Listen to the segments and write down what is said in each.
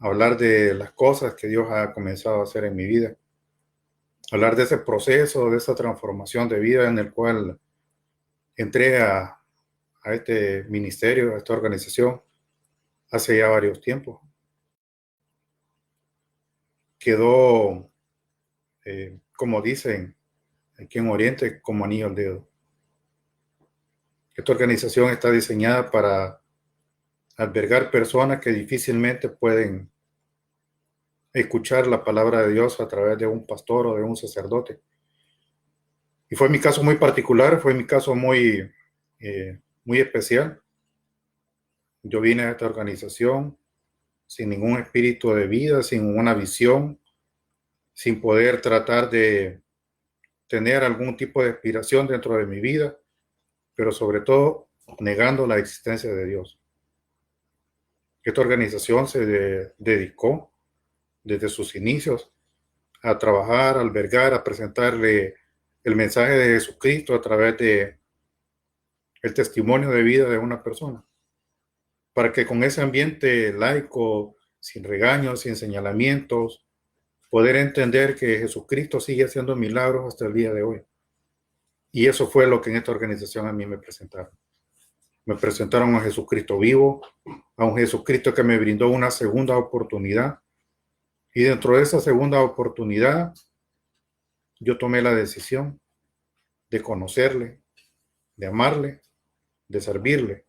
hablar de las cosas que Dios ha comenzado a hacer en mi vida, hablar de ese proceso, de esa transformación de vida en el cual entré a este ministerio, a esta organización, hace ya varios tiempos. Quedó, como dicen aquí en Oriente, como anillo al dedo. Esta organización está diseñada para albergar personas que difícilmente pueden escuchar la palabra de Dios a través de un pastor o de un sacerdote. Y fue mi caso muy particular, fue mi caso muy especial. Yo vine a esta organización sin ningún espíritu de vida, sin una visión, sin poder tratar de tener algún tipo de aspiración dentro de mi vida, pero sobre todo negando la existencia de Dios. Esta organización se dedicó desde sus inicios a trabajar, a albergar, a presentarle el mensaje de Jesucristo a través de el testimonio de vida de una persona, para que con ese ambiente laico, sin regaños, sin señalamientos, poder entender que Jesucristo sigue haciendo milagros hasta el día de hoy. Y eso fue lo que en esta organización a mí me presentaron. Me presentaron a Jesucristo vivo, a un Jesucristo que me brindó una segunda oportunidad. Y dentro de esa segunda oportunidad, yo tomé la decisión de conocerle, de amarle, de servirle.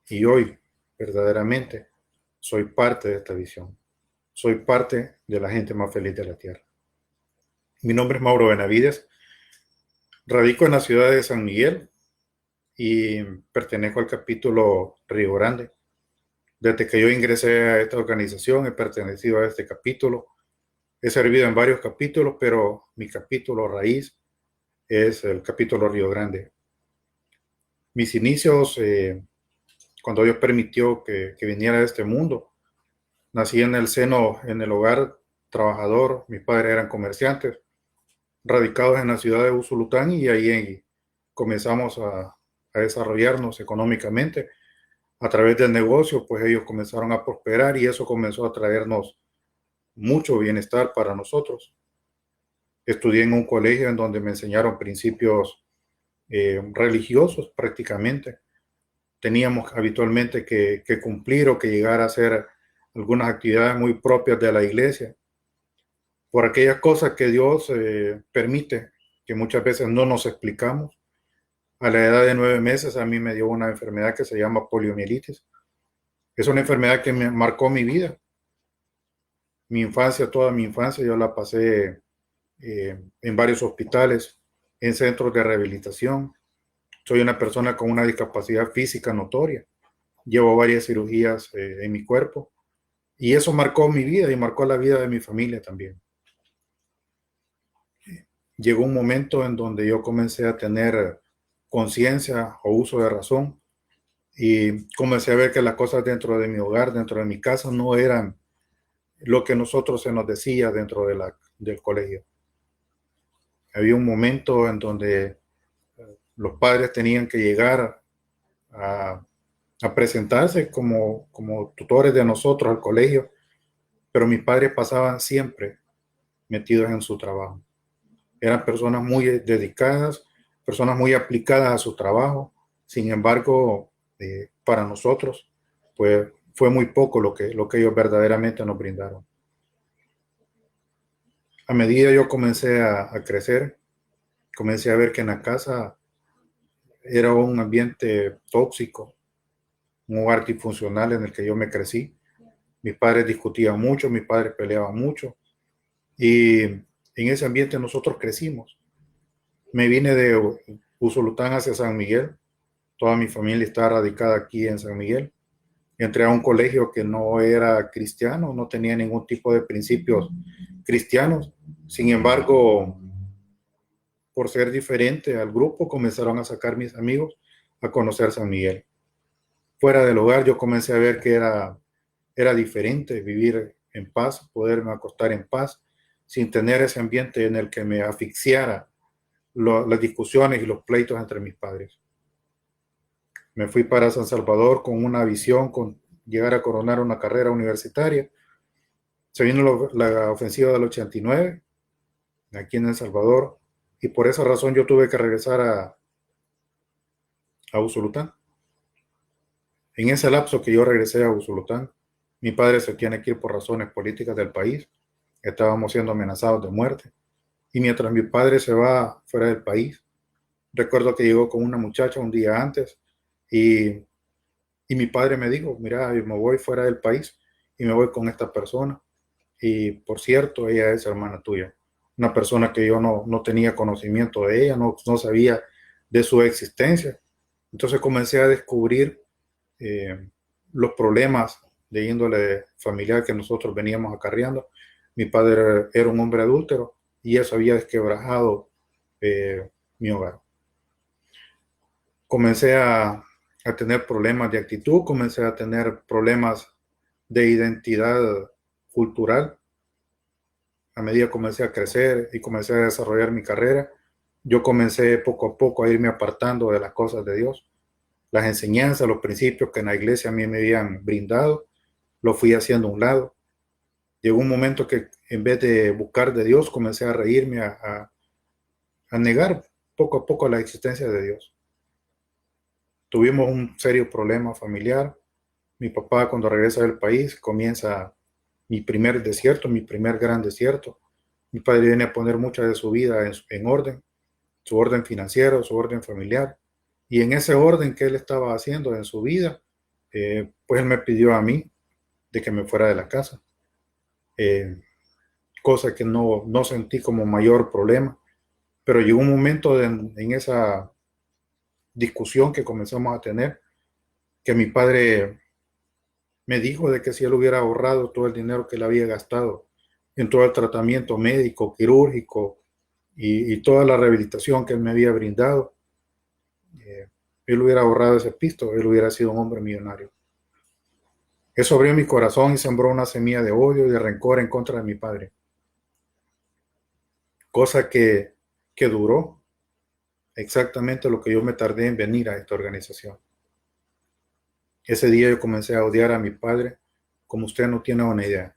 Y hoy, verdaderamente, soy parte de esta visión. Soy parte de la gente más feliz de la tierra. Mi nombre es Mauro Benavides. Radico en la ciudad de San Miguel y pertenezco al capítulo Río Grande. Desde que yo ingresé a esta organización, he pertenecido a este capítulo. He servido en varios capítulos, pero mi capítulo raíz es el capítulo Río Grande. Mis inicios, cuando Dios permitió que viniera a este mundo, nací en el seno, en el hogar trabajador. Mis padres eran comerciantes, radicados en la ciudad de Usulután, y ahí comenzamos a desarrollarnos económicamente. A través del negocio, pues ellos comenzaron a prosperar y eso comenzó a traernos mucho bienestar para nosotros. Estudié en un colegio en donde me enseñaron principios religiosos prácticamente. Teníamos habitualmente que cumplir o que llegar a hacer algunas actividades muy propias de la iglesia, por aquellas cosas que Dios permite, que muchas veces no nos explicamos. A la edad de 9 meses a mí me dio una enfermedad que se llama poliomielitis. Es una enfermedad que me marcó mi vida. Mi infancia, toda mi infancia, yo la pasé en varios hospitales, en centros de rehabilitación. Soy una persona con una discapacidad física notoria. Llevo varias cirugías en mi cuerpo y eso marcó mi vida y marcó la vida de mi familia también. Llegó un momento en donde yo comencé a tener conciencia o uso de razón y comencé a ver que las cosas dentro de mi hogar, dentro de mi casa, no eran lo que nosotros se nos decía dentro del colegio. Había un momento en donde los padres tenían que llegar a presentarse como tutores de nosotros al colegio, pero mis padres pasaban siempre metidos en su trabajo. Eran personas muy dedicadas, personas muy aplicadas a su trabajo. Sin embargo, para nosotros, pues fue muy poco lo que ellos verdaderamente nos brindaron. A medida yo comencé a crecer, comencé a ver que en la casa era un ambiente tóxico, un hogar disfuncional en el que yo me crecí. Mis padres discutían mucho, mis padres peleaban mucho y en ese ambiente nosotros crecimos. Me vine de Usulután hacia San Miguel. Toda mi familia está radicada aquí en San Miguel. Entré a un colegio que no era cristiano, no tenía ningún tipo de principios cristianos. Sin embargo, por ser diferente al grupo, comenzaron a sacar mis amigos a conocer San Miguel. Fuera del hogar yo comencé a ver que era diferente vivir en paz, poderme acostar en paz, sin tener ese ambiente en el que me asfixiara las discusiones y los pleitos entre mis padres. Me fui para San Salvador con una visión, con llegar a coronar una carrera universitaria, Se vino la ofensiva del 89 aquí en El Salvador, y por esa razón yo tuve que regresar a Usulután. En ese lapso que yo regresé a Usulután, mi padre se tiene que ir por razones políticas del país. Estábamos siendo amenazados de muerte. Y mientras mi padre se va fuera del país, recuerdo que llegó con una muchacha un día antes y, y mi padre me dijo, mira, me voy fuera del país y me voy con esta persona. Y por cierto, ella es hermana tuya. Una persona que yo no tenía conocimiento de ella, no sabía de su existencia. Entonces comencé a descubrir eh, los problemas de índole familiar que nosotros veníamos acarreando. Mi padre era un hombre adúltero y eso había desquebrajado mi hogar. Comencé a tener problemas de actitud, comencé a tener problemas de identidad cultural. A medida que comencé a crecer y comencé a desarrollar mi carrera, yo comencé poco a poco a irme apartando de las cosas de Dios. Las enseñanzas, los principios que en la iglesia a mí me habían brindado, lo fui haciendo a un lado. Llegó un momento que en vez de buscar de Dios, comencé a reírme, a negar poco a poco la existencia de Dios. Tuvimos un serio problema familiar. Mi papá, cuando regresa del país, comienza mi primer desierto, mi primer gran desierto. Mi padre viene a poner mucha de su vida en orden, su orden financiero, su orden familiar. Y en ese orden que él estaba haciendo en su vida, pues él me pidió a mí de que me fuera de la casa. Eh, Cosa que no sentí como mayor problema. Pero llegó un momento en esa discusión que comenzamos a tener, que mi padre me dijo de que si él hubiera ahorrado todo el dinero que él había gastado en todo el tratamiento médico, quirúrgico y toda la rehabilitación que él me había brindado, eh, él hubiera ahorrado ese pisto, él hubiera sido un hombre millonario. Eso abrió mi corazón y sembró una semilla de odio y de rencor en contra de mi padre, cosa que duró exactamente lo que yo me tardé en venir a esta organización. Ese día yo comencé a odiar a mi padre como usted no tiene una idea,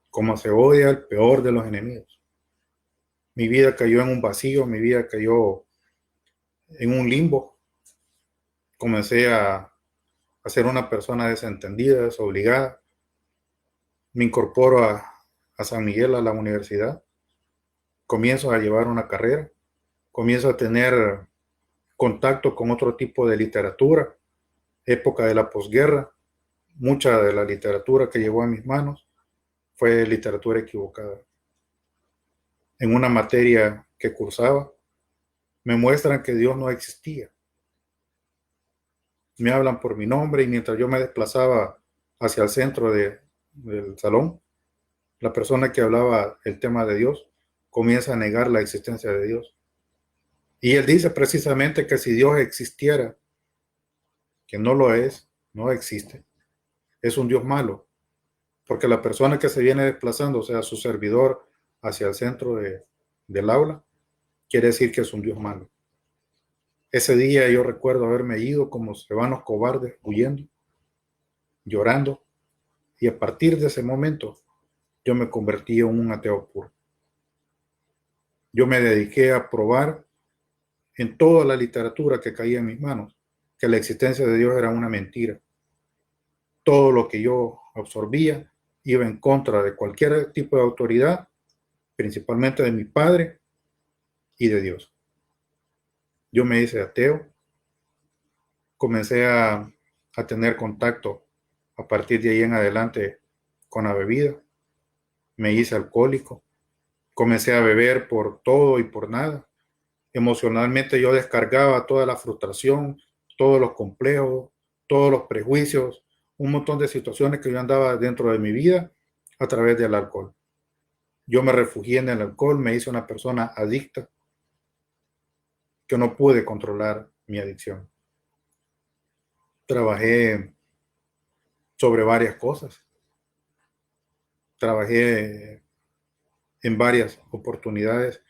como se odia al peor de los enemigos. Mi vida cayó en un vacío, mi vida cayó en un limbo. Comencé a ser una persona desentendida, desobligada. Me incorporo a San Miguel, a la universidad. Comienzo a llevar una carrera. Comienzo a tener contacto con otro tipo de literatura. Época de la posguerra. Mucha de la literatura que llegó a mis manos fue literatura equivocada. En una materia que cursaba, me muestran que Dios no existía. Me hablan por mi nombre y mientras yo me desplazaba hacia el centro del salón, la persona que hablaba el tema de Dios comienza a negar la existencia de Dios. Y él dice precisamente que si Dios existiera, que no lo es, no existe, es un Dios malo, porque la persona que se viene desplazando, o sea, su servidor hacia el centro del aula, quiere decir que es un Dios malo. Ese día yo recuerdo haberme ido como se van los cobardes, huyendo, llorando, y a partir de ese momento yo me convertí en un ateo puro. Yo me dediqué a probar en toda la literatura que caía en mis manos que la existencia de Dios era una mentira. Todo lo que yo absorbía iba en contra de cualquier tipo de autoridad, principalmente de mi padre y de Dios. Yo me hice ateo, comencé a tener contacto a partir de ahí en adelante con la bebida, me hice alcohólico, comencé a beber por todo y por nada. Emocionalmente yo descargaba toda la frustración, todos los complejos, todos los prejuicios, un montón de situaciones que yo andaba dentro de mi vida a través del alcohol. Yo me refugié en el alcohol, me hice una persona adicta que no pude controlar mi adicción. Trabajé sobre varias cosas. Trabajé en varias oportunidades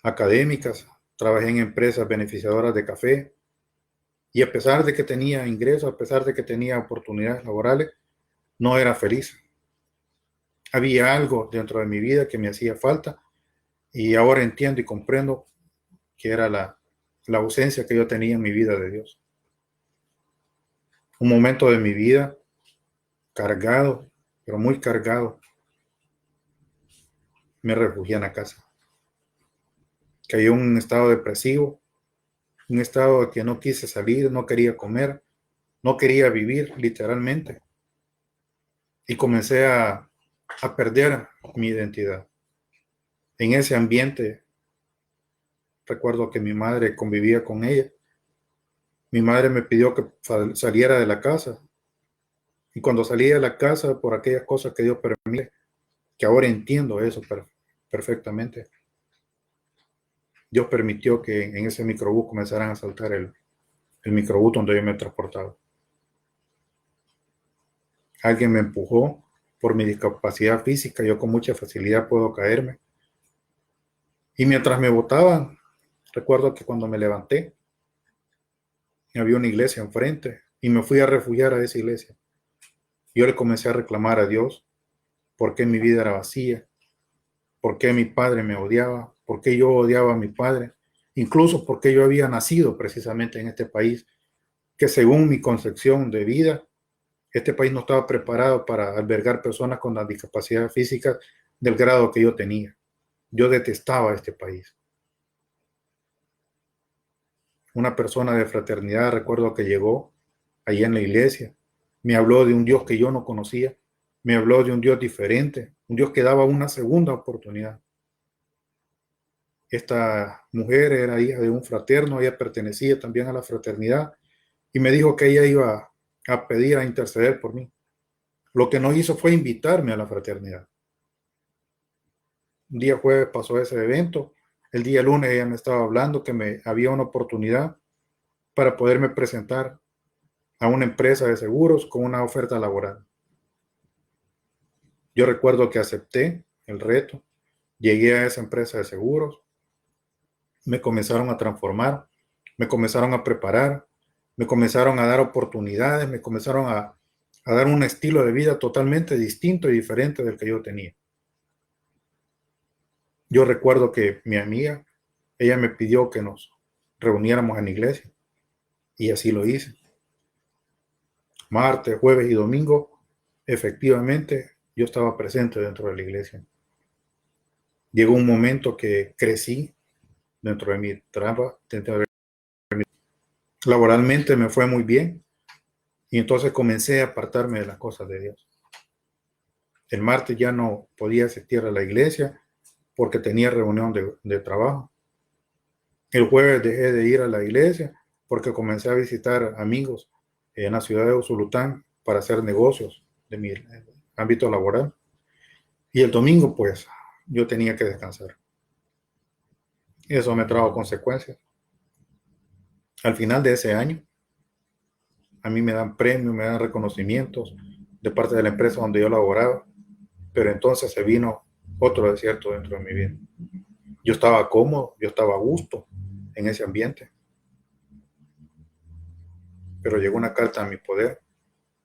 académicas, trabajé en empresas beneficiadoras de café y a pesar de que tenía ingresos, a pesar de que tenía oportunidades laborales, no era feliz. Había algo dentro de mi vida que me hacía falta y ahora entiendo y comprendo que era la ausencia que yo tenía en mi vida de Dios. Un momento de mi vida cargado, pero muy cargado, me refugié en la casa. Caí en un estado depresivo, un estado de que no quise salir, no quería comer, no quería vivir literalmente. Y comencé a perder mi identidad. En ese ambiente, recuerdo que mi madre convivía con ella. Mi madre me pidió que saliera de la casa. Y cuando salí de la casa, por aquellas cosas que Dios permite, que ahora entiendo eso perfectamente, Dios permitió que en ese microbús comenzaran a saltar el microbús donde yo me transportaba. Alguien me empujó por mi discapacidad física, yo con mucha facilidad puedo caerme. Y mientras me botaban, recuerdo que cuando me levanté, había una iglesia enfrente y me fui a refugiar a esa iglesia. Yo le comencé a reclamar a Dios por qué mi vida era vacía, por qué mi padre me odiaba, por qué yo odiaba a mi padre, incluso porque yo había nacido precisamente en este país, que según mi concepción de vida, este país no estaba preparado para albergar personas con las discapacidades físicas del grado que yo tenía. Yo detestaba este país. Una persona de fraternidad, recuerdo que llegó allí en la iglesia, me habló de un Dios que yo no conocía, me habló de un Dios diferente, un Dios que daba una segunda oportunidad. Esta mujer era hija de un fraterno, ella pertenecía también a la fraternidad y me dijo que ella iba a pedir, a interceder por mí. Lo que no hizo fue invitarme a la fraternidad. Un día jueves pasó ese evento, el día lunes ella me estaba hablando que me había una oportunidad para poderme presentar a una empresa de seguros con una oferta laboral. Yo recuerdo que acepté el reto, llegué a esa empresa de seguros, me comenzaron a transformar, me comenzaron a preparar, me comenzaron a dar oportunidades, me comenzaron a dar un estilo de vida totalmente distinto y diferente del que yo tenía. Yo recuerdo que mi amiga, ella me pidió que nos reuniéramos en la iglesia y así lo hice. Martes, jueves y domingo, efectivamente, yo estaba presente dentro de la iglesia. Llegó un momento que crecí dentro de mi trabajo, laboralmente me fue muy bien y entonces comencé a apartarme de las cosas de Dios. El martes ya no podía asistir a la iglesia porque tenía reunión de trabajo. El jueves dejé de ir a la iglesia porque comencé a visitar amigos en la ciudad de Usulután para hacer negocios de mi ámbito laboral. Y el domingo, pues, yo tenía que descansar. Y eso me trajo consecuencias. Al final de ese año, a mí me dan premios, me dan reconocimientos de parte de la empresa donde yo laboraba, pero entonces se vino otro desierto dentro de mi vida. Yo estaba cómodo, yo estaba a gusto en ese ambiente, pero llegó una carta a mi poder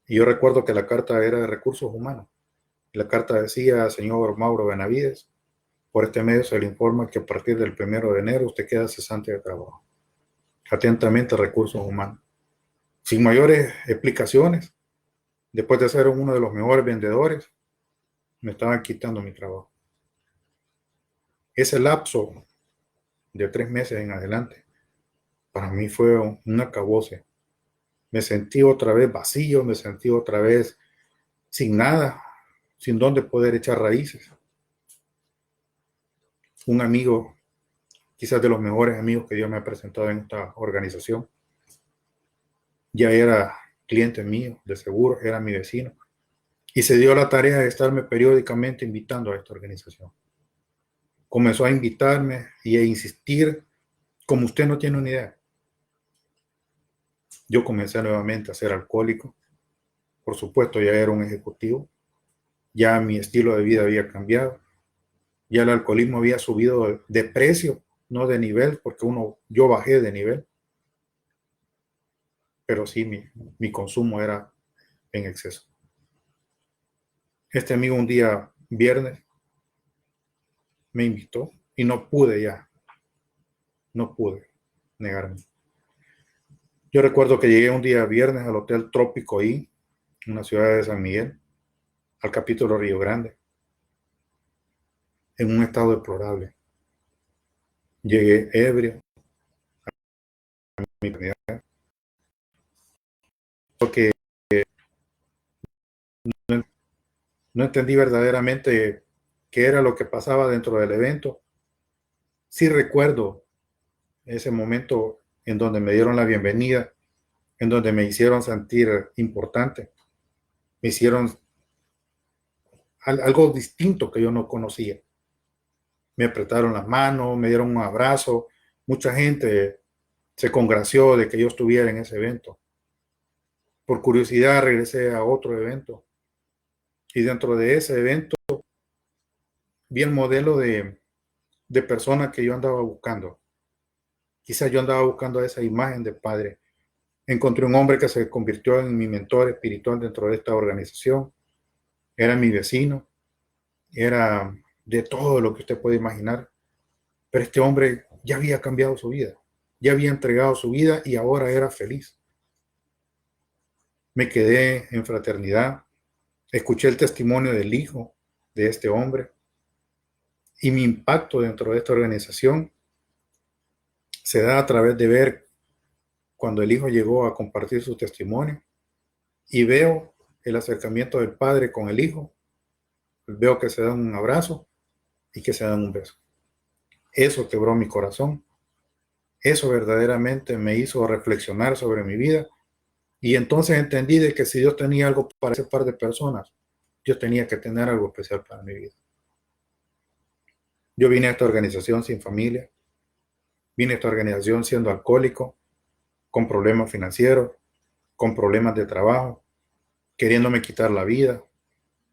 y yo recuerdo que la carta era de recursos humanos. La carta decía: señor Mauro Benavides, por este medio se le informa que a partir del 1 de enero usted queda cesante de trabajo. Atentamente, recursos humanos. Sin mayores explicaciones, después de ser uno de los mejores vendedores, me estaban quitando mi trabajo. Ese lapso de 3 meses en adelante, para mí fue un acabose. Me sentí otra vez vacío, me sentí otra vez sin nada, sin dónde poder echar raíces. Un amigo, quizás de los mejores amigos que Dios me ha presentado en esta organización, ya era cliente mío de seguros, era mi vecino, y se dio la tarea de estarme periódicamente invitando a esta organización. Comenzó a invitarme y a insistir como usted no tiene una idea. Yo comencé nuevamente a ser alcohólico. Por supuesto, ya era un ejecutivo. Ya mi estilo de vida había cambiado. Ya el alcoholismo había subido de precio, no de nivel, porque yo bajé de nivel. Pero sí, mi consumo era en exceso. Este amigo un día viernes, me invitó y no pude negarme. Yo recuerdo que llegué un día viernes al Hotel Trópico ahí, en la ciudad de San Miguel, al capítulo Río Grande, en un estado deplorable. Llegué ebrio a mi comunidad, porque no entendí verdaderamente qué era lo que pasaba dentro del evento. Sí recuerdo ese momento en donde me dieron la bienvenida, en donde me hicieron sentir importante, me hicieron algo distinto que yo no conocía. Me apretaron las manos, me dieron un abrazo, mucha gente se congració de que yo estuviera en ese evento. Por curiosidad regresé a otro evento y dentro de ese evento vi el modelo de persona que yo andaba buscando. Quizás yo andaba buscando esa imagen de padre. Encontré un hombre que se convirtió en mi mentor espiritual dentro de esta organización. Era mi vecino, era de todo lo que usted puede imaginar. Pero este hombre ya había cambiado su vida, ya había entregado su vida y ahora era feliz. Me quedé en fraternidad, escuché el testimonio del hijo de este hombre y mi impacto dentro de esta organización se da a través de ver cuando el hijo llegó a compartir su testimonio y veo el acercamiento del padre con el hijo, veo que se dan un abrazo y que se dan un beso. Eso quebró mi corazón, eso verdaderamente me hizo reflexionar sobre mi vida y entonces entendí de que si Dios tenía algo para ese par de personas, yo tenía que tener algo especial para mi vida. Yo vine a esta organización sin familia, vine a esta organización siendo alcohólico, con problemas financieros, con problemas de trabajo, queriéndome quitar la vida.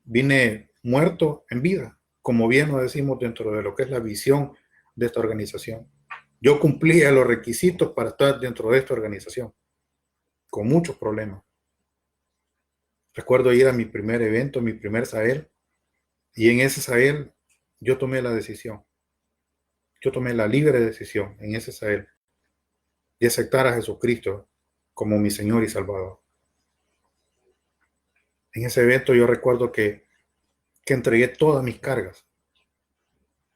Vine muerto en vida, como bien lo decimos dentro de lo que es la visión de esta organización. Yo cumplía los requisitos para estar dentro de esta organización, con muchos problemas. Recuerdo ir a mi primer evento, mi primer Sahel, y en ese Sahel yo tomé la decisión, yo tomé la libre decisión en ese Sahel de aceptar a Jesucristo como mi Señor y Salvador. En ese evento yo recuerdo que entregué todas mis cargas.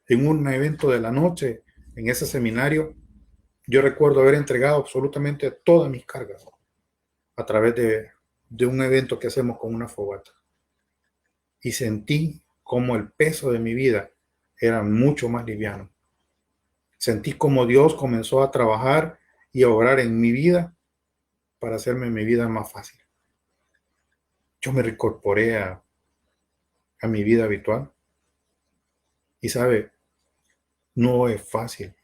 En un evento de la noche, en ese seminario, yo recuerdo haber entregado absolutamente todas mis cargas a través de un evento que hacemos con una fogata. Y sentí como el peso de mi vida era mucho más liviano. Sentí como Dios comenzó a trabajar y a obrar en mi vida para hacerme mi vida más fácil. Yo me reincorporé a mi vida habitual. Y sabe, no es fácil.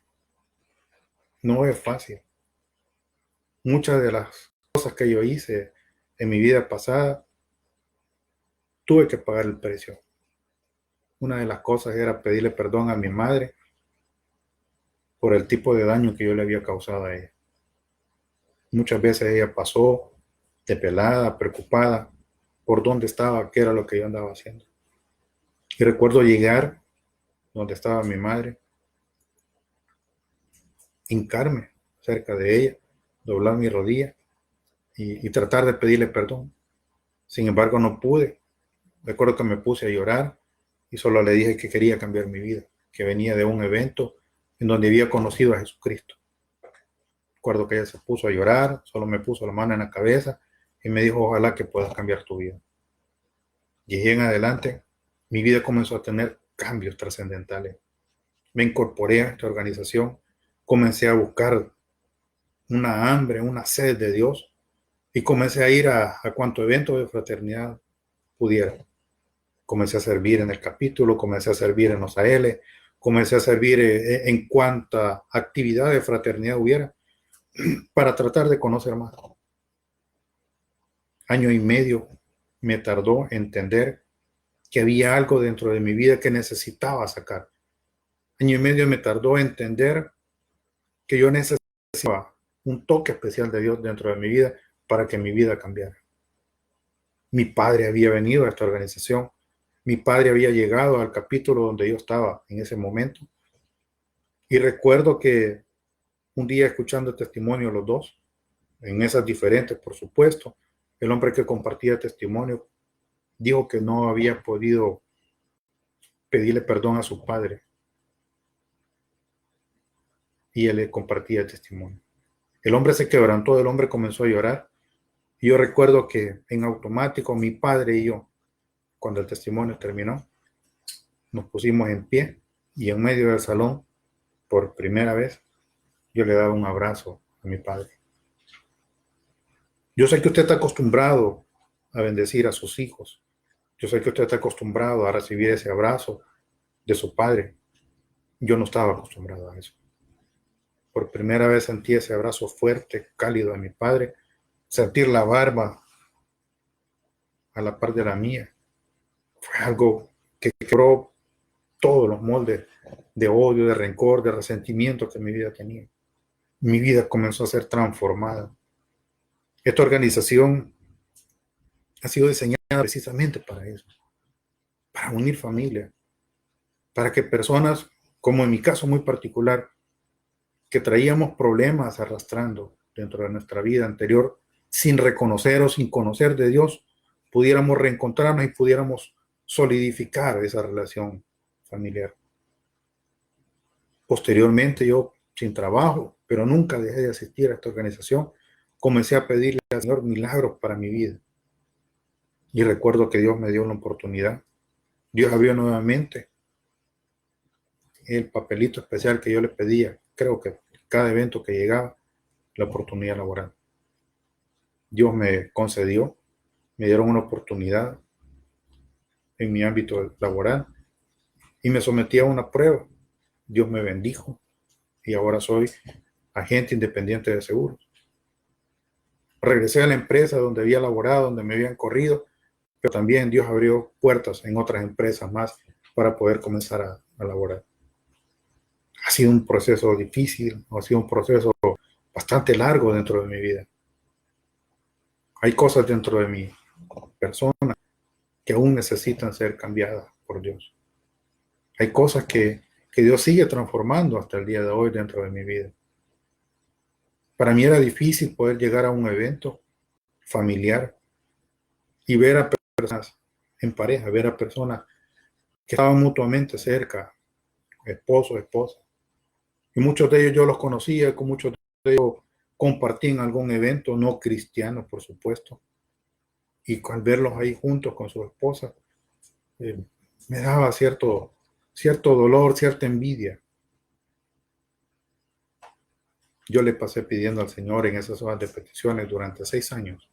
No es fácil. Muchas de las cosas que yo hice en mi vida pasada, tuve que pagar el precio. Una de las cosas era pedirle perdón a mi madre por el tipo de daño que yo le había causado a ella. Muchas veces ella pasó de pelada, preocupada por dónde estaba, qué era lo que yo andaba haciendo. Y recuerdo llegar donde estaba mi madre, hincarme cerca de ella, doblar mi rodilla y tratar de pedirle perdón. Sin embargo, no pude. Recuerdo que me puse a llorar y solo le dije que quería cambiar mi vida, que venía de un evento en donde había conocido a Jesucristo. Recuerdo que ella se puso a llorar, solo me puso la mano en la cabeza y me dijo, ojalá que puedas cambiar tu vida. Y ahí en adelante, mi vida comenzó a tener cambios trascendentales. Me incorporé a esta organización, comencé a buscar una hambre, una sed de Dios y comencé a ir a cuanto evento de fraternidad pudiera. Comencé a servir en el capítulo, comencé a servir en los AL, comencé a servir en cuanta actividad de fraternidad hubiera para tratar de conocer más. Año y medio me tardó entender que había algo dentro de mi vida que necesitaba sacar. Año y medio me tardó entender que yo necesitaba un toque especial de Dios dentro de mi vida para que mi vida cambiara. Mi padre había venido a esta organización Mi padre había llegado al capítulo donde yo estaba en ese momento. Y recuerdo que un día escuchando el testimonio los dos, en mesas diferentes, por supuesto, el hombre que compartía testimonio dijo que no había podido pedirle perdón a su padre y él le compartía el testimonio. El hombre se quebrantó, el hombre comenzó a llorar y yo recuerdo que en automático mi padre y yo, cuando el testimonio terminó, nos pusimos en pie y en medio del salón, por primera vez, yo le daba un abrazo a mi padre. Yo sé que usted está acostumbrado a bendecir a sus hijos. Yo sé que usted está acostumbrado a recibir ese abrazo de su padre. Yo no estaba acostumbrado a eso. Por primera vez sentí ese abrazo fuerte, cálido de mi padre, sentir la barba a la par de la mía. Fue algo que quebró todos los moldes de odio, de rencor, de resentimiento que mi vida tenía. Mi vida comenzó a ser transformada. Esta organización ha sido diseñada precisamente para eso, para unir familias, para que personas, como en mi caso muy particular, que traíamos problemas arrastrando dentro de nuestra vida anterior, sin reconocer o sin conocer de Dios, pudiéramos reencontrarnos y pudiéramos solidificar esa relación familiar. Posteriormente, yo, sin trabajo, pero nunca dejé de asistir a esta organización, comencé a pedirle al Señor milagros para mi vida. Y recuerdo que Dios me dio una oportunidad. Dios abrió nuevamente el papelito especial que yo le pedía, creo que cada evento que llegaba, la oportunidad laboral. Dios me concedió, me dieron una oportunidad en mi ámbito laboral y me sometí a una prueba. Dios me bendijo y ahora soy agente independiente de seguros. Regresé a la empresa donde había laborado, donde me habían corrido, pero también Dios abrió puertas en otras empresas más para poder comenzar a laborar. Ha sido un proceso difícil, ha sido un proceso bastante largo dentro de mi vida. Hay cosas dentro de mi persona que aún necesitan ser cambiadas por Dios. Hay cosas que Dios sigue transformando hasta el día de hoy dentro de mi vida. Para mí era difícil poder llegar a un evento familiar y ver a personas en pareja, ver a personas que estaban mutuamente cerca, esposo, esposa. Y muchos de ellos yo los conocía, con muchos de ellos compartí en algún evento, no cristiano, por supuesto. Y al verlos ahí juntos con su esposa, me daba cierto dolor, cierta envidia. Yo le pasé pidiendo al Señor en esas horas de peticiones durante 6 años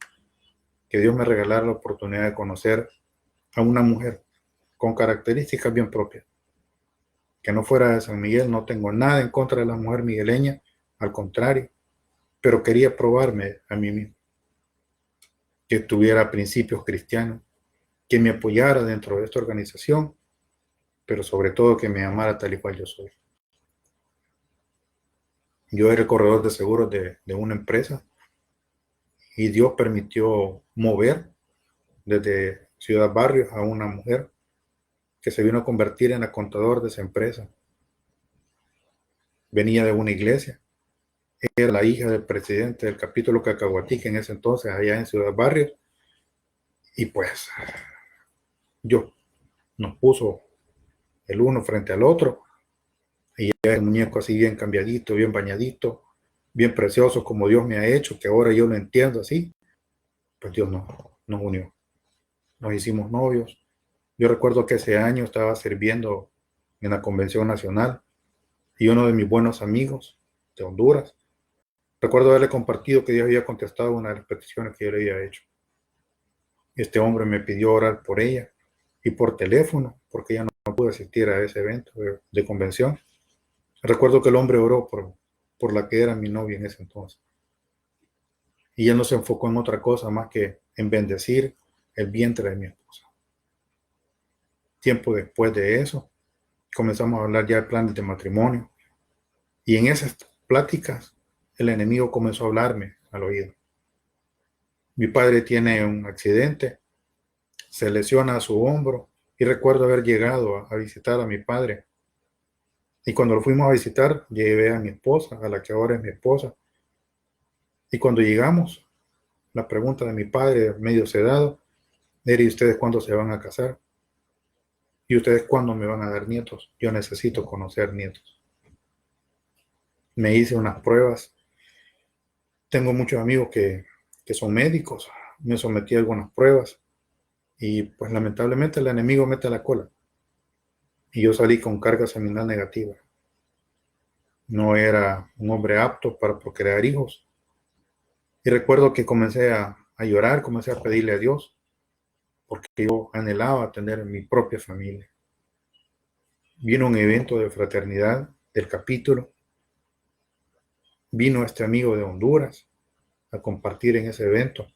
que Dios me regalara la oportunidad de conocer a una mujer con características bien propias. Que no fuera de San Miguel, no tengo nada en contra de la mujer migueleña, al contrario, pero quería probarme a mí mismo. Que tuviera principios cristianos, que me apoyara dentro de esta organización, pero sobre todo que me amara tal y cual yo soy. Yo era el corredor de seguros de una empresa y Dios permitió mover desde Ciudad Barrios a una mujer que se vino a convertir en la contador de esa empresa. Venía de una iglesia, era la hija del presidente del capítulo Cacahuatique en ese entonces, allá en Ciudad Barrios, y pues Dios nos puso el uno frente al otro, y el muñeco así bien cambiadito, bien bañadito, bien precioso como Dios me ha hecho, que ahora yo lo entiendo así, pues Dios nos unió, nos hicimos novios. Yo recuerdo que ese año estaba sirviendo en la Convención Nacional y uno de mis buenos amigos de Honduras, recuerdo haberle compartido que Dios había contestado una de las peticiones que yo le había hecho. Este hombre me pidió orar por ella y por teléfono, porque ella no pudo asistir a ese evento de convención. Recuerdo que el hombre oró por la que era mi novia en ese entonces. Y él no se enfocó en otra cosa más que en bendecir el vientre de mi esposa. Tiempo después de eso, comenzamos a hablar ya de planes de matrimonio. Y en esas pláticas, el enemigo comenzó a hablarme al oído. Mi padre tiene un accidente, se lesiona su hombro Y recuerdo haber llegado a visitar a mi padre. Y cuando lo fuimos a visitar, llevé a mi esposa, a la que ahora es mi esposa. Y cuando llegamos, la pregunta de mi padre, medio sedado, era: ¿y ustedes cuándo se van a casar? ¿Y ustedes cuándo me van a dar nietos? Yo necesito conocer nietos. Me hice unas pruebas. Tengo muchos amigos que son médicos. Me sometí a algunas pruebas y pues lamentablemente el enemigo mete la cola. Y yo salí con carga seminal negativa. No era un hombre apto para procrear hijos. Y recuerdo que comencé a llorar, comencé a pedirle a Dios, porque yo anhelaba tener mi propia familia. Vino un evento de fraternidad del capítulo. Vino este amigo de Honduras a compartir en ese evento.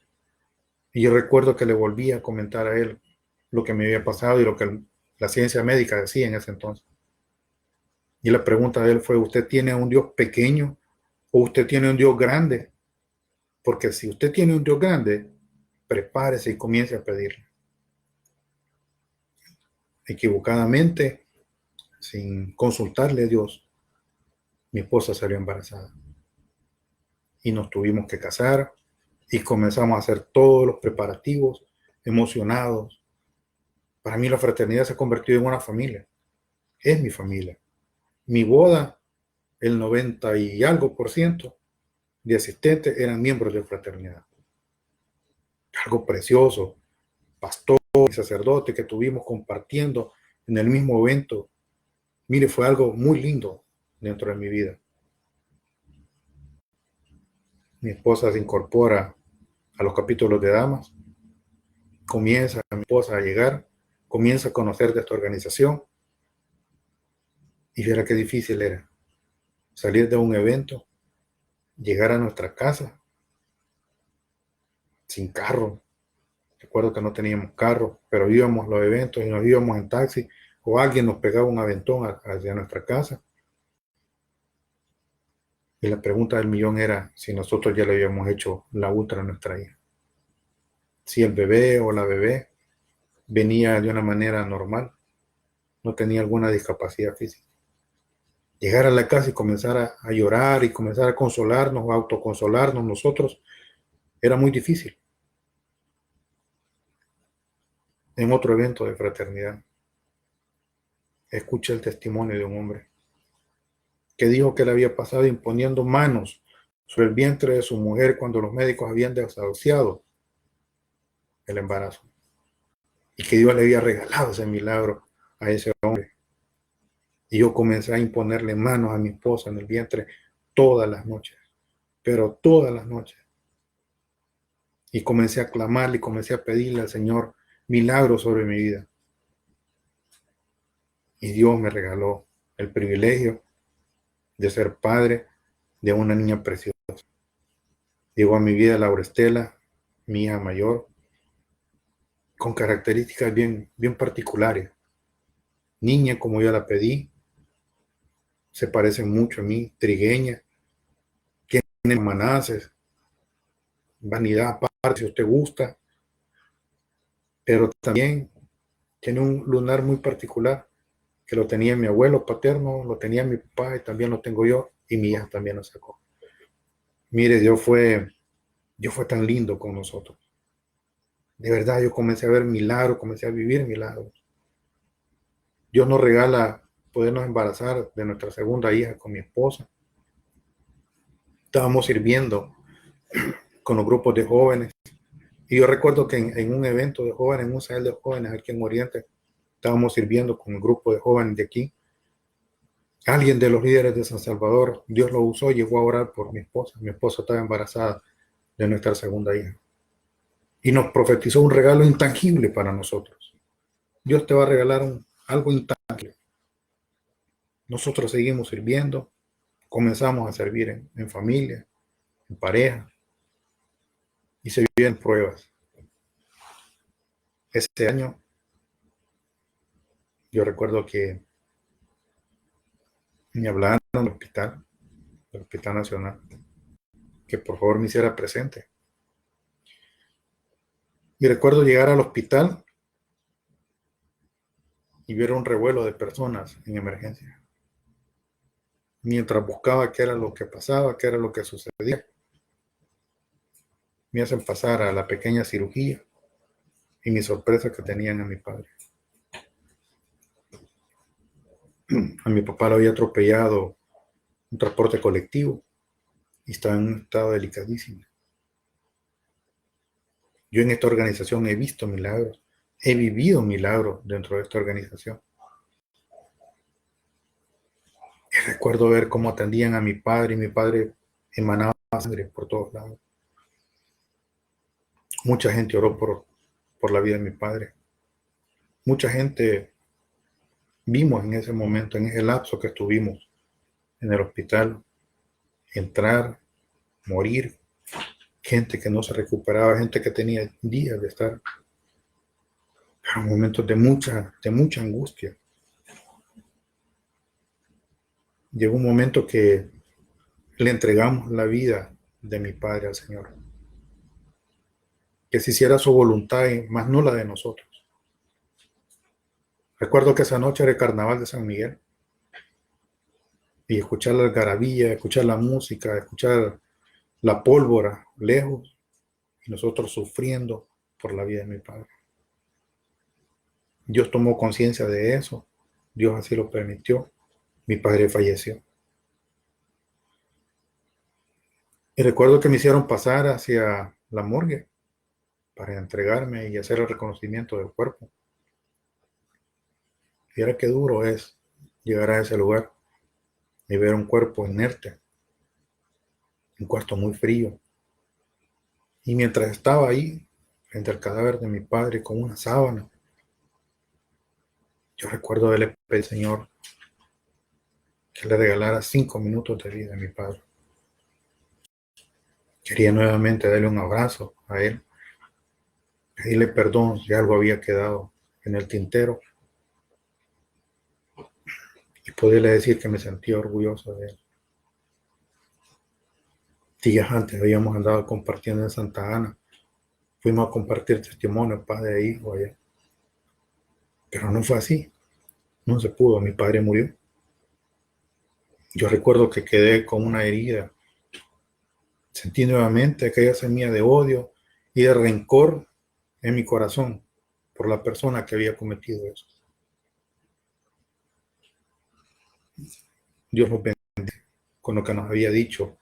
Y yo recuerdo que le volví a comentar a él lo que me había pasado y lo que la ciencia médica decía en ese entonces. Y la pregunta de él fue: ¿usted tiene un Dios pequeño o usted tiene un Dios grande? Porque si usted tiene un Dios grande, prepárese y comience a pedirle. Equivocadamente, sin consultarle a Dios, mi esposa salió embarazada. Y nos tuvimos que casar y comenzamos a hacer todos los preparativos, emocionados. Para mí la fraternidad se ha convertido en una familia. Es mi familia. Mi boda, el 90 y algo por ciento de asistentes eran miembros de fraternidad. Algo precioso. Pastor y sacerdote que tuvimos compartiendo en el mismo evento. Mire, fue algo muy lindo dentro de mi vida. Mi esposa se incorpora a los capítulos de damas. Comienza mi esposa a llegar. Comienza a conocer de esta organización. Y verá qué difícil era salir de un evento, llegar a nuestra casa sin carro. Recuerdo que no teníamos carro, pero íbamos a los eventos y nos íbamos en taxi, o alguien nos pegaba un aventón hacia nuestra casa. Y la pregunta del millón era si nosotros ya le habíamos hecho la ultra a nuestra hija. Si el bebé o la bebé venía de una manera normal, no tenía alguna discapacidad física. Llegar a la casa y comenzar a llorar y comenzar a consolarnos, a autoconsolarnos nosotros, era muy difícil. En otro evento de fraternidad, escuché el testimonio de un hombre que dijo que le había pasado imponiendo manos sobre el vientre de su mujer cuando los médicos habían desahuciado el embarazo, y que Dios le había regalado ese milagro a ese hombre. Y yo comencé a imponerle manos a mi esposa en el vientre todas las noches, pero todas las noches. Y comencé a clamarle y comencé a pedirle al Señor milagros sobre mi vida. Y Dios me regaló el privilegio de ser padre de una niña preciosa. Llegó a mi vida Laura Estela, mi hija mayor, con características bien particulares. Niña como yo la pedí, se parece mucho a mí, trigueña, tiene manaces, vanidad aparte si usted gusta, pero también tiene un lunar muy particular, que lo tenía mi abuelo paterno, lo tenía mi papá y también lo tengo yo, y mi hija también lo sacó. Mire, Dios fue tan lindo con nosotros. De verdad, yo comencé a ver milagros, comencé a vivir milagros. Dios nos regala podernos embarazar de nuestra segunda hija con mi esposa. Estábamos sirviendo con los grupos de jóvenes. Y yo recuerdo que en un evento de jóvenes, en un salón de jóvenes aquí en Oriente, estábamos sirviendo con el grupo de jóvenes de aquí. Alguien de los líderes de San Salvador, Dios lo usó y llegó a orar por mi esposa. Mi esposa estaba embarazada de nuestra segunda hija. Y nos profetizó un regalo intangible para nosotros. Dios te va a regalar algo intangible. Nosotros seguimos sirviendo, comenzamos a servir en familia, en pareja, y se viven pruebas. Este año, yo recuerdo que me hablaron del Hospital Nacional, que por favor me hiciera presente. Y recuerdo llegar al hospital y ver un revuelo de personas en emergencia. Mientras buscaba qué era lo que pasaba, qué era lo que sucedía, me hacen pasar a la pequeña cirugía y mi sorpresa que tenían a mi padre. A mi papá lo había atropellado un transporte colectivo y estaba en un estado delicadísimo. Yo en esta organización he visto milagros, he vivido milagros dentro de esta organización. Y recuerdo ver cómo atendían a mi padre y mi padre emanaba sangre por todos lados. Mucha gente oró por la vida de mi padre. Mucha gente vimos en ese momento, en ese lapso que estuvimos en el hospital, entrar, morir, gente que no se recuperaba, gente que tenía días de estar, pero momentos de mucha angustia. Llegó un momento que le entregamos la vida de mi padre al Señor, que se hiciera su voluntad y más no la de nosotros. Recuerdo que esa noche era el carnaval de San Miguel y escuchar la algarabía, escuchar la música, escuchar la pólvora lejos y nosotros sufriendo por la vida de mi padre. Dios tomó conciencia de eso, Dios así lo permitió, mi padre falleció. Y recuerdo que me hicieron pasar hacia la morgue para entregarme y hacer el reconocimiento del cuerpo. Y era qué duro es llegar a ese lugar y ver un cuerpo inerte, un cuarto muy frío. Y mientras estaba ahí, frente al cadáver de mi padre con una sábana, yo recuerdo del Señor que le regalara 5 minutos de vida a mi padre. Quería nuevamente darle un abrazo a él, pedirle perdón si algo había quedado en el tintero y poderle decir que me sentía orgulloso de él. Días antes habíamos andado compartiendo en Santa Ana, fuimos a compartir testimonio, padre e hijo allá. Pero no fue así, no se pudo, mi padre murió. Yo recuerdo que quedé con una herida, sentí nuevamente aquella semilla de odio y de rencor en mi corazón por la persona que había cometido eso. Dios nos bendiga con lo que nos había dicho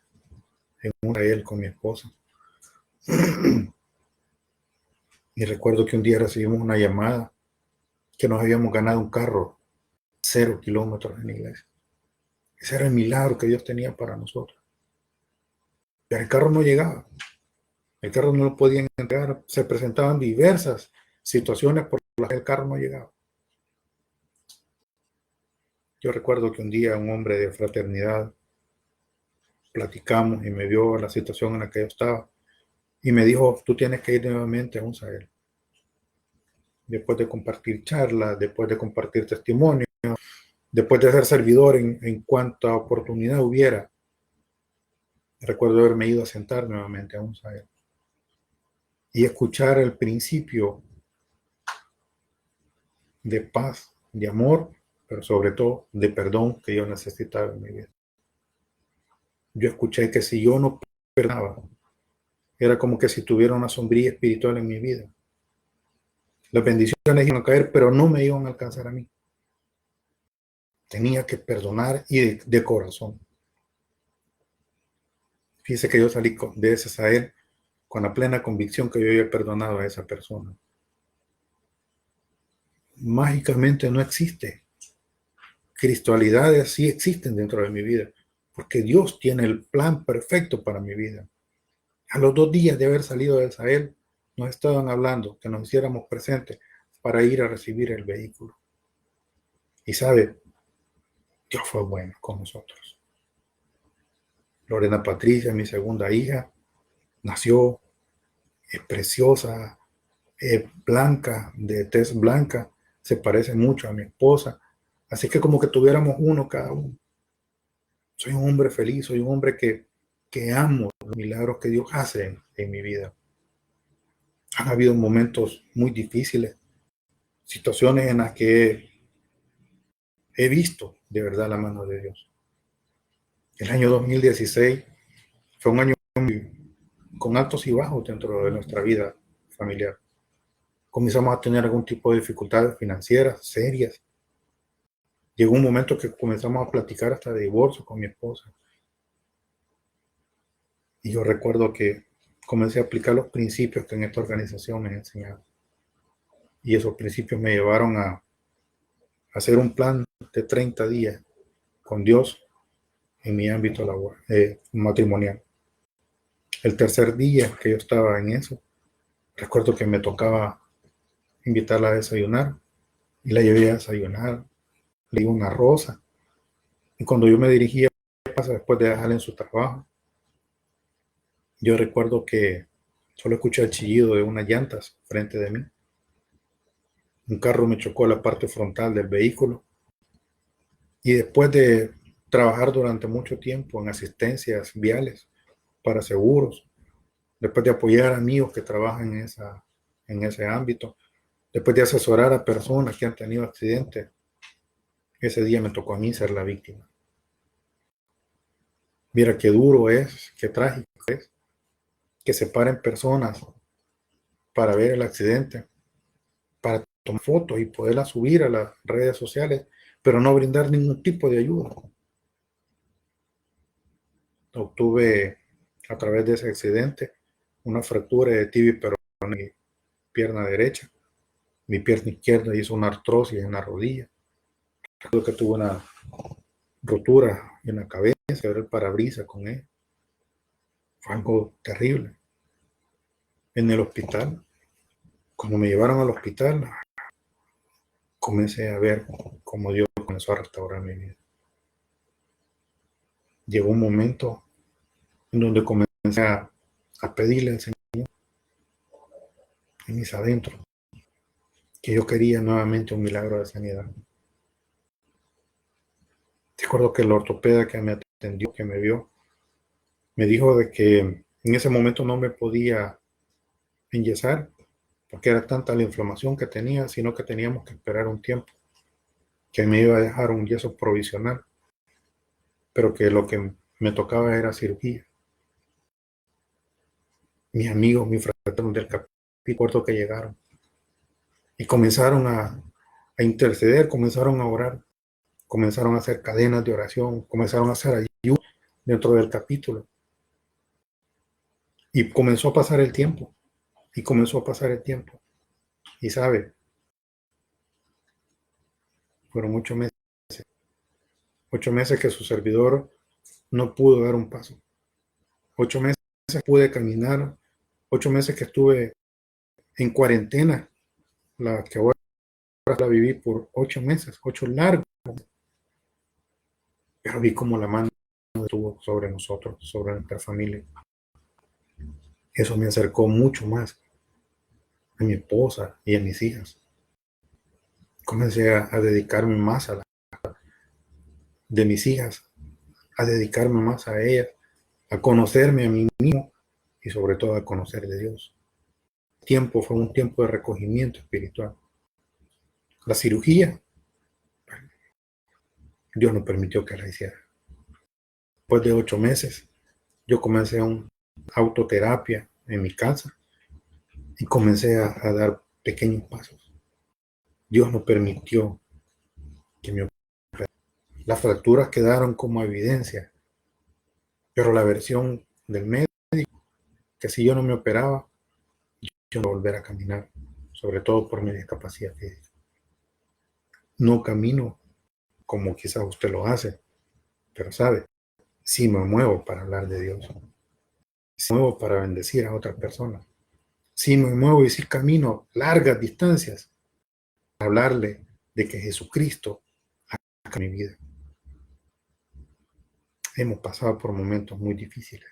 en una de él con mi esposa. Y recuerdo que un día recibimos una llamada que nos habíamos ganado un carro 0 kilómetros en la iglesia. Ese era el milagro que Dios tenía para nosotros. Pero el carro no llegaba. El carro no lo podían entregar. Se presentaban diversas situaciones por las que el carro no llegaba. Yo recuerdo que un día un hombre de fraternidad platicamos y me vio la situación en la que yo estaba y me dijo, tú tienes que ir nuevamente a UNSAEL. Después de compartir charlas, después de compartir testimonios, después de ser servidor en cuanta oportunidad hubiera, recuerdo haberme ido a sentar nuevamente a UNSAEL y escuchar el principio de paz, de amor, pero sobre todo de perdón que yo necesitaba en mi vida. Yo escuché que si yo no perdonaba, era como que si tuviera una sombrilla espiritual en mi vida. Las bendiciones iban a caer, pero no me iban a alcanzar a mí. Tenía que perdonar y de corazón. Fíjese que yo salí de ese a él con la plena convicción que yo había perdonado a esa persona. Mágicamente no existe. Cristualidades sí existen dentro de mi vida, porque Dios tiene el plan perfecto para mi vida. A los 2 días de haber salido de Israel, nos estaban hablando que nos hiciéramos presentes para ir a recibir el vehículo. Y sabe, Dios fue bueno con nosotros. Lorena Patricia, mi segunda hija, nació, es preciosa, es blanca, de tez blanca, se parece mucho a mi esposa. Así que como que tuviéramos uno cada uno. Soy un hombre feliz, soy un hombre que amo los milagros que Dios hace en mi vida. Han habido momentos muy difíciles, situaciones en las que he he visto de verdad la mano de Dios. El año 2016 fue un año con altos y bajos dentro de nuestra vida familiar. Comenzamos a tener algún tipo de dificultades financieras serias. Llegó un momento que comenzamos a platicar hasta de divorcio con mi esposa. Y yo recuerdo que comencé a aplicar los principios que en esta organización me han enseñado. Y esos principios me llevaron a hacer un plan de 30 días con Dios en mi ámbito matrimonial. El tercer día que yo estaba en eso, recuerdo que me tocaba invitarla a desayunar y la llevé a desayunar, le di una rosa. Y cuando yo me dirigía a casa después de dejarla en su trabajo, yo recuerdo que solo escuché el chillido de unas llantas frente de mí. Un carro me chocó la parte frontal del vehículo y después de trabajar durante mucho tiempo en asistencias viales para seguros, después de apoyar a amigos que trabajan en ese ámbito, después de asesorar a personas que han tenido accidentes, ese día me tocó a mí ser la víctima. Mira qué duro es, qué trágico es que se paren personas para ver el accidente, para tomar fotos y poderlas subir a las redes sociales, pero no brindar ningún tipo de ayuda. Obtuve a través de ese accidente una fractura de tibia y peroné en mi pierna derecha. Mi pierna izquierda hizo una artrosis en la rodilla. Creo que tuve una rotura en la cabeza, quebré el parabrisas con él. Fue algo terrible. En el hospital, cuando me llevaron al hospital, comencé a ver cómo Dios comenzó a restaurar mi vida. Llegó un momento en donde comencé a pedirle al Señor en mis adentros que yo quería nuevamente un milagro de sanidad. Recuerdo que el ortopeda que me atendió, que me vio, me dijo de que en ese momento no me podía enyesar porque era tanta la inflamación que tenía, sino que teníamos que esperar un tiempo, que me iba a dejar un yeso provisional, pero que lo que me tocaba era cirugía. Mis amigos, mis fraternos del capítulo que llegaron y comenzaron a interceder, comenzaron a orar, comenzaron a hacer cadenas de oración, comenzaron a hacer ayuno dentro del capítulo. Y comenzó a pasar el tiempo, y comenzó a pasar el tiempo. Y sabe, fueron 8 meses que su servidor no pudo dar un paso. 8 meses pude caminar, 8 meses que estuve en cuarentena, la que ahora la viví por 8 meses, 8 largos. Pero vi como la mano estuvo sobre nosotros, sobre nuestra familia. Eso me acercó mucho más a mi esposa y a mis hijas. Comencé a dedicarme más a de mis hijas, a dedicarme más a ellas, a conocerme a mí mismo y sobre todo a conocer de Dios. El tiempo fue un tiempo de recogimiento espiritual. La cirugía, Dios no permitió que la hiciera. Después de 8 meses, yo comencé una autoterapia en mi casa y comencé a dar pequeños pasos. Dios no permitió que me operara. Las fracturas quedaron como evidencia, pero la versión del médico, que si yo no me operaba, yo no iba a volver a caminar, sobre todo por mi discapacidad física. No camino como quizás usted lo hace, pero sabe, sí me muevo para hablar de Dios, sí me muevo para bendecir a otras personas, sí me muevo y sí camino largas distancias para hablarle de que Jesucristo ha mi vida. Hemos pasado por momentos muy difíciles.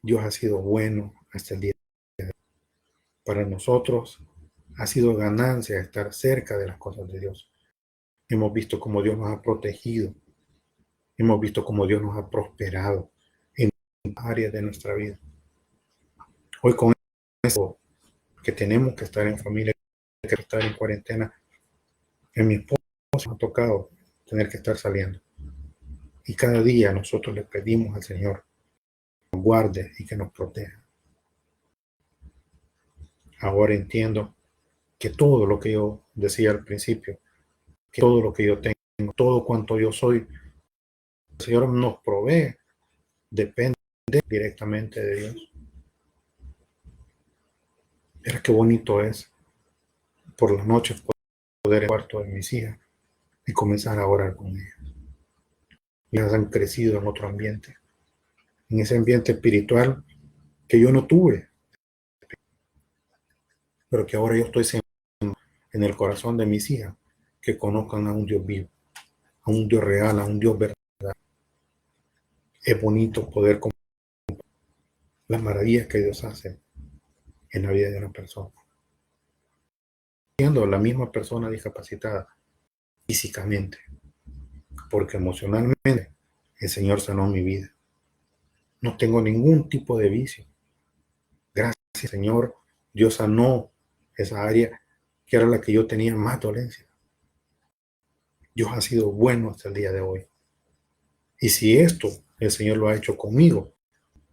Dios ha sido bueno hasta el día de hoy. Para nosotros ha sido ganancia estar cerca de las cosas de Dios. Hemos visto cómo Dios nos ha protegido. Hemos visto cómo Dios nos ha prosperado en áreas de nuestra vida. Hoy con eso que tenemos que estar en familia, que estar en cuarentena, en mi esposa nos ha tocado tener que estar saliendo. Y cada día nosotros le pedimos al Señor que nos guarde y que nos proteja. Ahora entiendo que todo lo que yo decía al principio, que todo lo que yo tengo, todo cuanto yo soy, el Señor nos provee, depende directamente de Dios. Mira qué bonito es por las noches poder en el cuarto de mis hijas y comenzar a orar con ellas. Ellas han crecido en otro ambiente, en ese ambiente espiritual que yo no tuve, pero que ahora yo estoy sembrando en el corazón de mis hijas, que conozcan a un Dios vivo, a un Dios real, a un Dios verdadero. Es bonito poder compartir las maravillas que Dios hace en la vida de una persona. Siendo la misma persona discapacitada físicamente, porque emocionalmente el Señor sanó mi vida. No tengo ningún tipo de vicio. Gracias, Señor, Dios sanó esa área que era la que yo tenía más dolencia. Dios ha sido bueno hasta el día de hoy. Y si esto el Señor lo ha hecho conmigo,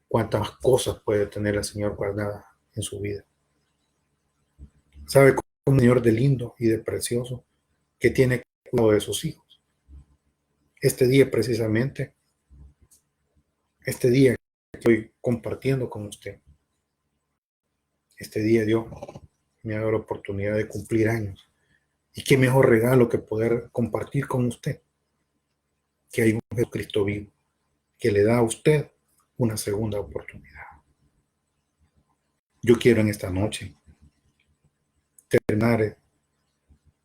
¿cuántas cosas puede tener el Señor guardadas en su vida? ¿Sabe cómo un Señor de lindo y de precioso que tiene cuidado de sus hijos? Este día precisamente, este día que estoy compartiendo con usted, este día Dios me ha dado la oportunidad de cumplir años. Y qué mejor regalo que poder compartir con usted que hay un Jesucristo vivo que le da a usted una segunda oportunidad. Yo quiero en esta noche terminar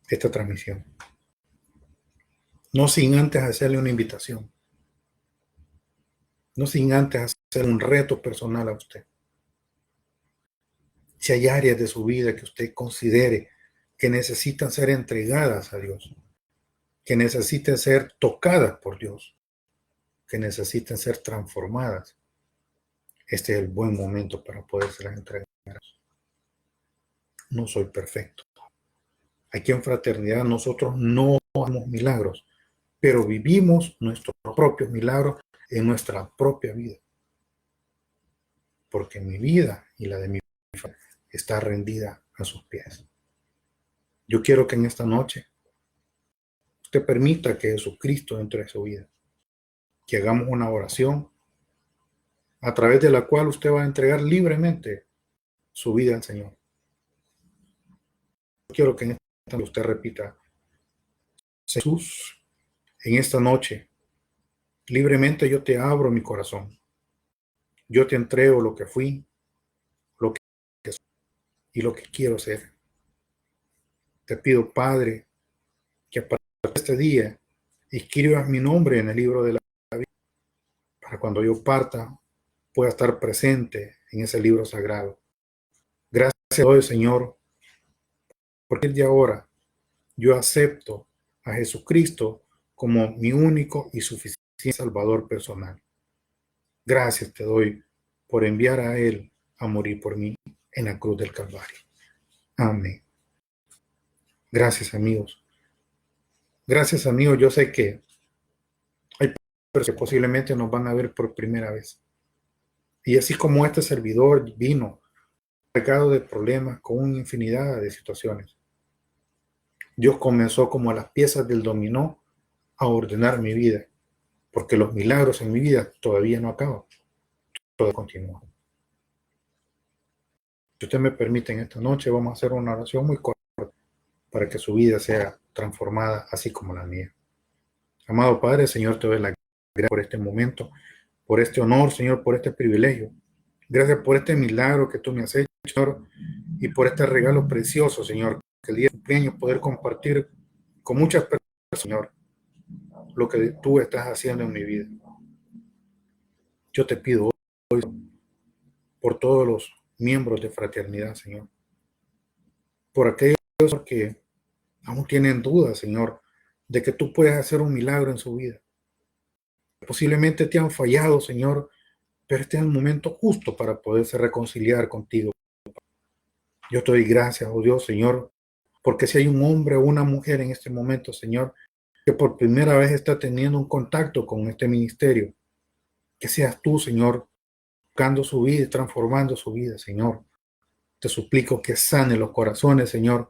esta transmisión, no sin antes hacerle una invitación, no sin antes hacer un reto personal a usted. Si hay áreas de su vida que usted considere que necesitan ser entregadas a Dios, que necesiten ser tocadas por Dios, que necesiten ser transformadas, este es el buen momento para podérselas entregar. No soy perfecto. Aquí en Fraternidad nosotros no hacemos milagros, pero vivimos nuestros propios milagros en nuestra propia vida. Porque mi vida y la de mi familia está rendida a sus pies. Yo quiero que en esta noche usted permita que Jesucristo entre en su vida, que hagamos una oración a través de la cual usted va a entregar libremente su vida al Señor. Yo quiero que en esta noche usted repita: Jesús, en esta noche, libremente yo te abro mi corazón. Yo te entrego lo que fui, lo que soy y lo que quiero ser. Te pido, Padre, que a partir de este día escribas mi nombre en el libro de la vida, para cuando yo parta pueda estar presente en ese libro sagrado. Gracias hoy, Señor, porque de ahora yo acepto a Jesucristo como mi único y suficiente Salvador personal. Gracias te doy por enviar a Él a morir por mí en la cruz del Calvario. Amén. Gracias, amigos. Gracias, amigos. Yo sé que hay personas que posiblemente nos van a ver por primera vez. Y así como este servidor vino cargado de problemas con una infinidad de situaciones, Dios comenzó como las piezas del dominó a ordenar mi vida, porque los milagros en mi vida todavía no acaban, todo continúa. Si usted me permite, en esta noche vamos a hacer una oración muy corta para que su vida sea transformada así como la mía. Amado Padre, Señor, te doy la gracia por este momento, por este honor, Señor, por este privilegio. Gracias por este milagro que tú me has hecho, Señor, y por este regalo precioso, Señor, que el día de cumpleaños poder compartir con muchas personas, Señor, lo que tú estás haciendo en mi vida. Yo te pido hoy por todos los miembros de Fraternidad, Señor, por aquellos que aún tienen dudas, Señor, de que tú puedes hacer un milagro en su vida. Posiblemente te han fallado, Señor, pero este es el momento justo para poderse reconciliar contigo. Yo te doy gracias, oh Dios, Señor, porque si hay un hombre o una mujer en este momento, Señor, que por primera vez está teniendo un contacto con este ministerio. Que seas tú, Señor, tocando su vida y transformando su vida, Señor. Te suplico que sane los corazones, Señor,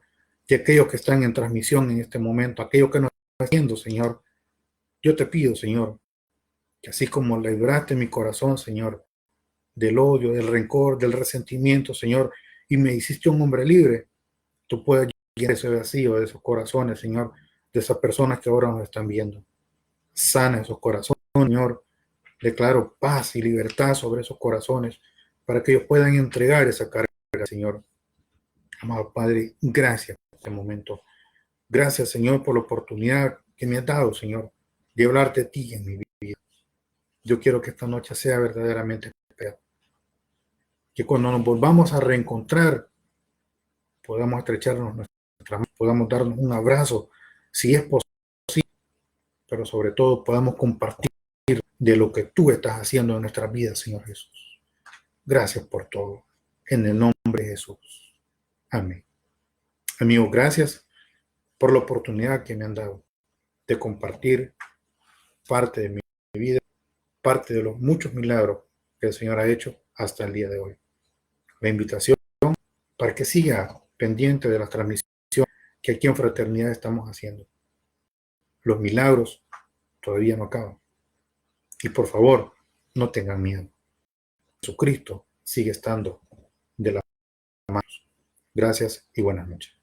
de aquellos que están en transmisión en este momento, aquellos que nos están haciendo, Señor. Yo te pido, Señor, que así como libraste mi corazón, Señor, del odio, del rencor, del resentimiento, Señor, y me hiciste un hombre libre, tú puedes llenar ese vacío de esos corazones, Señor, de esas personas que ahora nos están viendo. Sana esos corazones, Señor. Declaro paz y libertad sobre esos corazones para que ellos puedan entregar esa carga, Señor. Amado Padre, gracias por este momento. Gracias, Señor, por la oportunidad que me has dado, Señor, de hablarte a ti en mi vida. Yo quiero que esta noche sea verdaderamente especial. Que cuando nos volvamos a reencontrar, podamos estrecharnos nuestras manos, podamos darnos un abrazo, si es posible, pero sobre todo podamos compartir de lo que tú estás haciendo en nuestras vidas, Señor Jesús. Gracias por todo. En el nombre de Jesús. Amén. Amigos, gracias por la oportunidad que me han dado de compartir parte de mi vida, parte de los muchos milagros que el Señor ha hecho hasta el día de hoy. La invitación para que siga pendiente de las transmisiones que aquí en Fraternidad estamos haciendo. Los milagros todavía no acaban. Y por favor, no tengan miedo. Jesucristo sigue estando de las manos. Gracias y buenas noches.